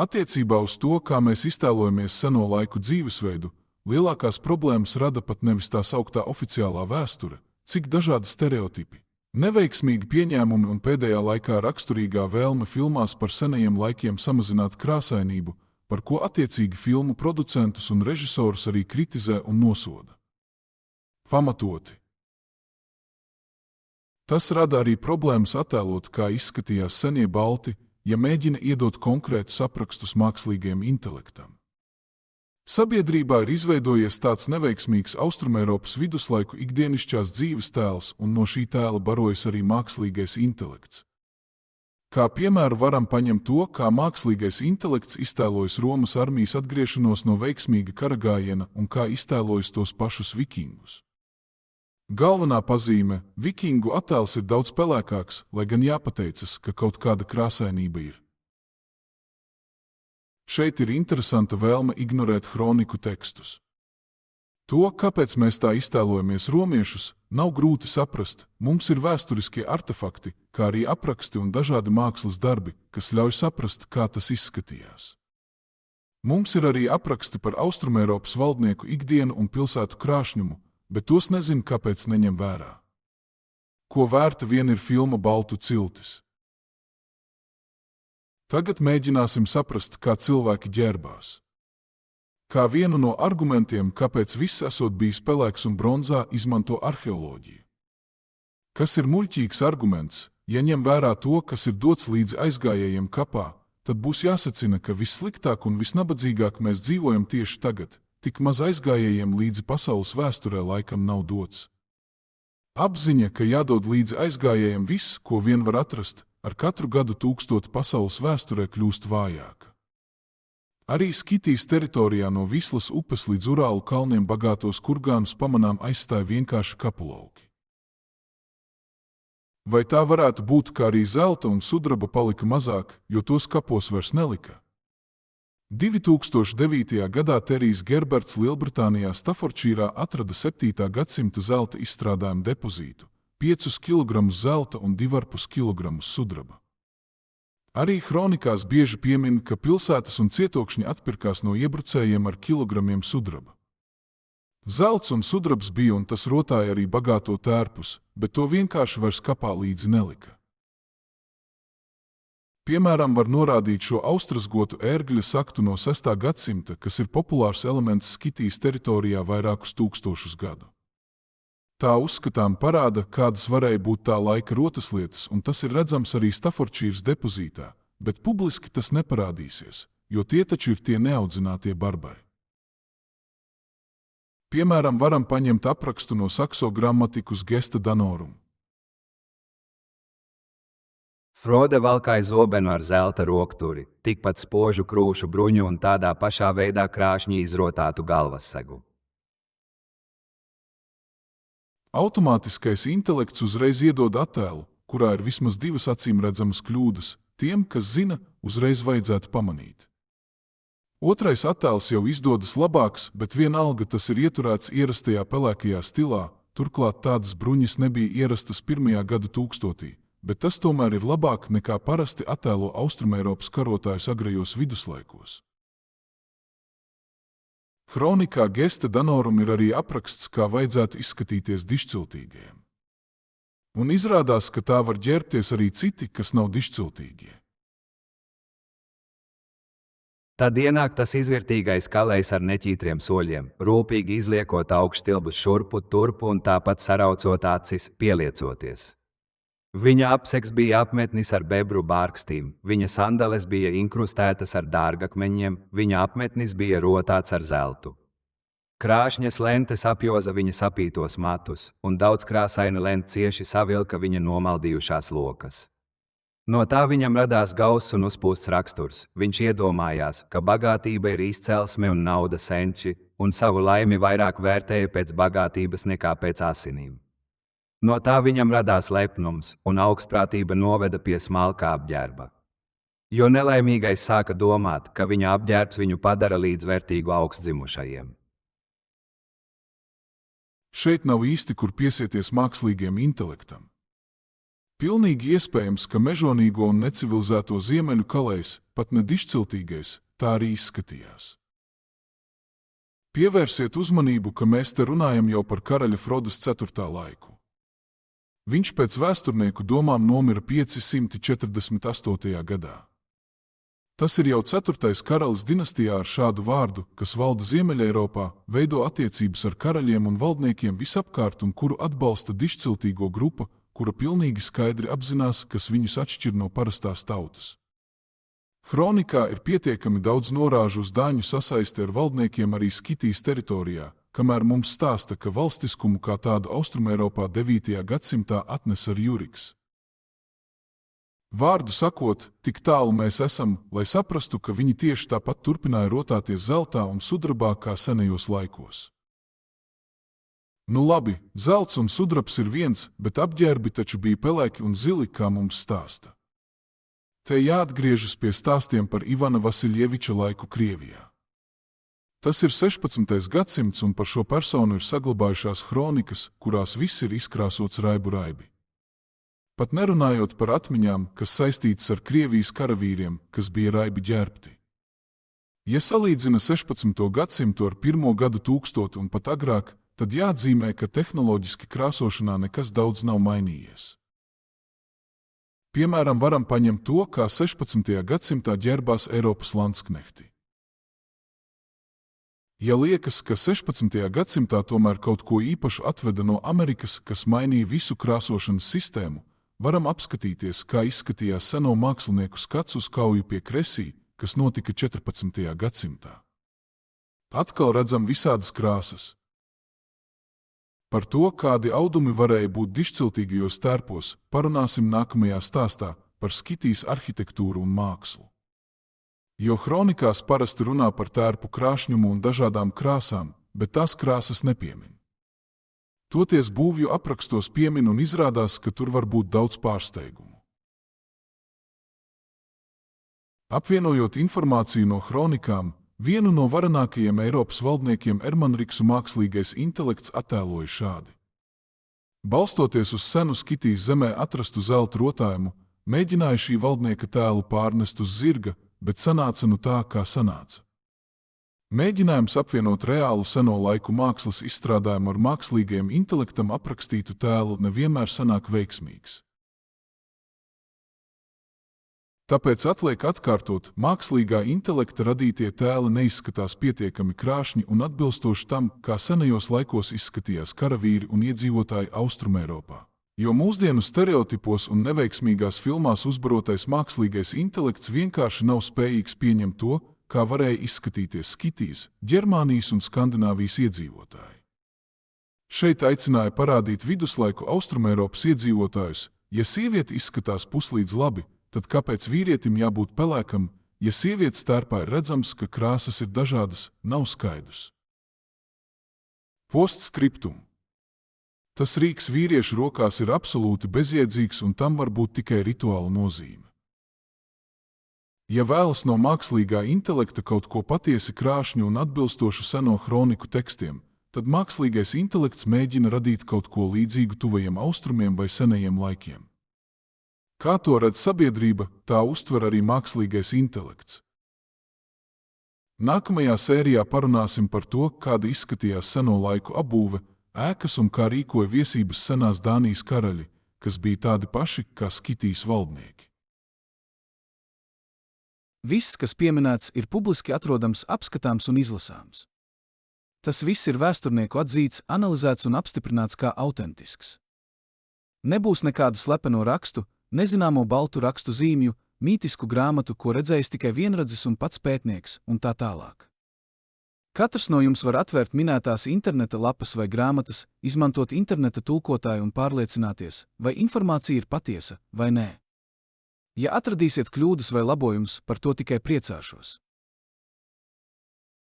Attiecībā uz to, kā mēs iztēlojamies seno laiku dzīvesveidu, lielākās problēmas rada pat nevis tā sauktā oficiālā vēsture, cik dažādi stereotipi, neveiksmīgi pieņēmumi un pēdējā laikā raksturīgā vēlme filmās par senajiem laikiem samazināt krāsainību, par ko attiecīgi filmu producentus un režisorus arī kritizē un nosoda. Pamatoti. Tas rada arī problēmas attēlot, kā izskatījās senie balti, ja mēģina iedot konkrētus aprakstus mākslīgajam intelektam. Sabiedrībā ir izveidojies tāds neveiksmīgs Austrumeiropas viduslaiku ikdienišķās dzīves tēls, un no šī tēla barojas arī mākslīgais intelekts. Kā piemēru varam paņemt to, kā mākslīgais intelekts iztēlojas Romas armijas atgriešanos no veiksmīga karagājiena un kā iztēlojas tos pašus vikingus. Galvenā pazīme – vikingu attēls ir daudz pelēkāks, lai gan jāpateicas, ka kaut kāda krāsainība ir. Šeit ir interesanta vēlme ignorēt hroniku tekstus. To, kāpēc mēs tā iztēlojamies romiešus, nav grūti saprast. Mums ir vēsturiskie artefakti, kā arī apraksti un dažādi mākslas darbi, kas ļauj saprast, kā tas izskatījās. Mums ir arī apraksti par Austrumeiropas valdnieku ikdienu un pilsētu krāšņumu, bet tos nezinu, kāpēc neņem vērā. Ko vērta vien ir filma Baltu ciltis. Tagad mēģināsim saprast, kā cilvēki ģērbās. Kā vienu no argumentiem, kāpēc viss esot bijis pelēks un bronzā, izmanto arheoloģiju. Kas ir muļķīgs arguments, ja ņem vērā to, kas ir dots līdzi aizgājējiem kapā, tad būs jāsacina, ka vissliktāk un visnabadzīgāk mēs dzīvojam tieši tagad, tik maz aizgājējiem līdzi pasaules vēsturē laikam nav dots. Apziņa, ka jādod līdzi aizgājējiem viss, ko vien var atrast, ar katru gadu 1000 pasaules vēsturē kļūst vājāka. Arī Skitijas teritorijā no Vislas upes līdz Urālu kalniem bagātos kurgānus pamanām aizstāja vienkārši kapulauki. Vai tā varētu būt, ka arī zelta un sudraba palika mazāk, jo tos kapos vairs nelika? 2009. gadā Terijs Gerberts Lielbritānijā Staffordšīrā atrada 7. gadsimta zelta izstrādājumu depozītu, 5 kg zelta un 2,5 kg sudraba. Arī hronikās bieži piemin, ka pilsētas un cietokšņi atpirkās no iebrucējiem ar kilogramiem sudraba. Zelts un sudrabs bija un tas rotāja arī bagāto tērpus, bet to vienkārši vairs kapā līdzi nelika. Piemēram, var norādīt šo austrasgotu ērgļa saktu no 6. gadsimta, kas ir populārs elements Skitijas teritorijā vairākus tūkstošus gadu. Tā uzskatām parāda, kādas varēja būt tā laika rotaslietas, un tas ir redzams arī Staffordšīras depozītā, bet publiski tas neparādīsies, jo tie taču ir tie neaudzinātie barbari. Piemēram, varam paņemt aprakstu no Sakso grammatikus Gesta Danorum. Frode valkāja zobenu ar zelta rokturi, tikpat spožu krūšu bruņu un tādā pašā veidā krāšņi izrotātu galvassegu. Automātiskais intelekts uzreiz iedod attēlu, kurā ir vismaz 2 acīmredzamas kļūdas, tiem, kas zina, uzreiz vajadzētu pamanīt. Otrais attēls jau izdodas labāks, bet vienalga tas ir ieturēts ierastajā pelēkajā stilā, turklāt tādas bruņas nebija ierastas 1. gadu tūkstotī, bet tas tomēr ir labāk nekā parasti attēlo Austrumeiropas karotājus agrajos viduslaikos. Hronikā Gesta Danorum ir arī apraksts, kā vajadzētu izskatīties dišciltīgajiem. Un izrādās, ka tā var ģērbties arī citi, kas nav dišciltīgie. Tad ienāk tas izvērtīgais kalējs ar neķītriem soļiem, rūpīgi izliekot augšstilbus šurpu turpu un tāpat saraucot acis, pieliecoties. Viņa apsegs bija apmetnis ar bebru bārkstīm, viņa sandales bija inkrustētas ar dārgakmeņiem, viņa apmetnis bija rotāts ar zeltu. Krāšņas lentes apjoza viņa sapītos matus, un daudzkrāsaina lente cieši savilka viņa nomaldījušās lokas. No tā viņam radās gauss un uzpūsts raksturs. Viņš iedomājās, ka bagātība ir izcelsme un nauda senči, un savu laimi vairāk vērtēja pēc bagātības nekā pēc asinīm. No tā viņam radās lepnums, un augstprātība noveda pie smalkā apģērba. Jo nelaimīgais sāka domāt, ka viņa apģērbs viņu padara līdzvērtīgu augstdzimušajiem. Šeit nav īsti, kur piesieties mākslīgiem intelektam. Pilnīgi iespējams, ka mežonīgo un necivilizēto ziemeļu kalējs, pat ne dišciltīgais, tā arī izskatījās. Pievērsiet uzmanību, ka mēs te runājam jau par karaļa Frodas 4. laiku. Viņš pēc vēsturnieku domām nomira 548. gadā. Tas ir jau 4. karalis dinastijā ar šādu vārdu, kas valda Ziemeļeiropā, veido attiecības ar karaļiem un valdniekiem visapkārt un kuru atbalsta dišciltīgo grupa, kura pilnīgi skaidri apzinās, kas viņus atšķir no parastās tautas. Hronikā ir pietiekami daudz norāžu uz dāņu sasaisti ar valdniekiem arī Skitijas teritorijā, kamēr mums stāsta, ka valstiskumu kā tādu Austrumeiropā 9. gadsimtā atnesa Rjuriks. Vārdu sakot, tik tālu mēs esam, lai saprastu, ka viņi tieši tāpat turpināja rotāties zeltā un sudrabā kā senajos laikos. Nu labi, zelts un sudrabs ir viens, bet apģērbi taču bija pelēki un zili, kā mums stāsta. Te jāatgriežas pie stāstiem par Ivana Vasiljeviča laiku Krievijā. Tas ir 16. gadsimts un par šo personu ir saglabājušās hronikas, kurās viss ir izkrāsots raibi. Pat nerunājot par atmiņām, kas saistītas ar Krievijas karavīriem, kas bija raibi ģērbti. Ja salīdzina 16. gadsimtu ar 1. gadu tūkstotu un pat agrāk, tad jāatzīmē, ka tehnoloģiski krāsošanā nekas daudz nav mainījies. Piemēram, varam paņemt to, kā 16. gadsimtā ģērbās Eiropas landsknehti. Ja liekas, ka 16. gadsimtā tomēr kaut ko īpašu atveda no Amerikas, kas mainīja visu krāsošanas sistēmu, varam apskatīties, kā izskatījās seno mākslinieku skats uz kauju pie Kresī, kas notika 14. gadsimtā. Atkal redzam visādas krāsas. Par to, kādi audumi varēja būt dišciltīgajos tērpos, parunāsim nākamajā stāstā par Skitijas arhitektūru un mākslu. Jo hronikās parasti runā par tērpu krāšņumu un dažādām krāsām, bet tās krāsas nepiemin. Toties būvju aprakstos piemin un izrādās, ka tur var būt daudz pārsteigumu. Apvienojot informāciju no hronikām, vienu no varenākajiem Eiropas valdniekiem Ermanriksu mākslīgais intelekts attēloja šādi. Balstoties uz senu Skitijas zemē atrastu zelta rotājumu, mēģināja šī valdnieka tēlu pārnest uz zirga, bet sanāca nu tā, kā sanāca. Mēģinājums apvienot reālu seno laiku mākslas izstrādājumu ar mākslīgajam intelektam aprakstītu tēlu nevienmēr sanāk veiksmīgs. Tāpēc atliek atkārtot, mākslīgā intelekta radītie tēli neizskatās pietiekami krāšņi un atbilstoši tam, kā senajos laikos izskatījās karavīri un iedzīvotāji Austrumeiropā. Jo mūsdienu stereotipos un neveiksmīgās filmās uzbarotais mākslīgais intelekts vienkārši nav spējīgs pieņemt to, kā varēja izskatīties Skitijas, Ģermānijas un Skandināvijas iedzīvotāji. Šeit aicināja parādīt viduslaiku Austrumeiropas iedzīvotājus, ja sieviete izskatās puslīdz labi, tad kāpēc vīrietim jābūt pelēkam, ja sievietes tērpā ir redzams, ka krāsas ir dažādas, nav skaidrs. Postskriptum. Tas rīks vīriešu rokās ir absolūti bezjēdzīgs un tam var būt tikai rituāla nozīme. Ja vēlas no mākslīgā intelekta kaut ko patiesi krāšņu un atbilstošu seno hroniku tekstiem, tad mākslīgais intelekts mēģina radīt kaut ko līdzīgu tuvajiem austrumiem vai senajiem laikiem. Kā to redz sabiedrība, tā uztver arī mākslīgais intelekts. Nākamajā sērijā parunāsim par to, kāda izskatījās seno laiku apbūve, ēkas un kā rīkoja viesības senās Dānijas karaļi, kas bija tādi paši kā Skitijas valdnieki. Viss, kas pieminēts, ir publiski atrodams, apskatāms un izlasāms. Tas viss ir vēsturnieku atzīts, analizēts un apstiprināts kā autentisks. Nebūs nekādu slepeno rakstu, nezināmo baltu rakstu zīmju, mītisku grāmatu, ko redzējis tikai vienradzis un pats pētnieks, un tā tālāk. Katrs no jums var atvērt minētās interneta lapas vai grāmatas, izmantot interneta tulkotāju un pārliecināties, vai informācija ir patiesa vai nē. Ja atradīsiet kļūdas vai labojumus, par to tikai priecāšos.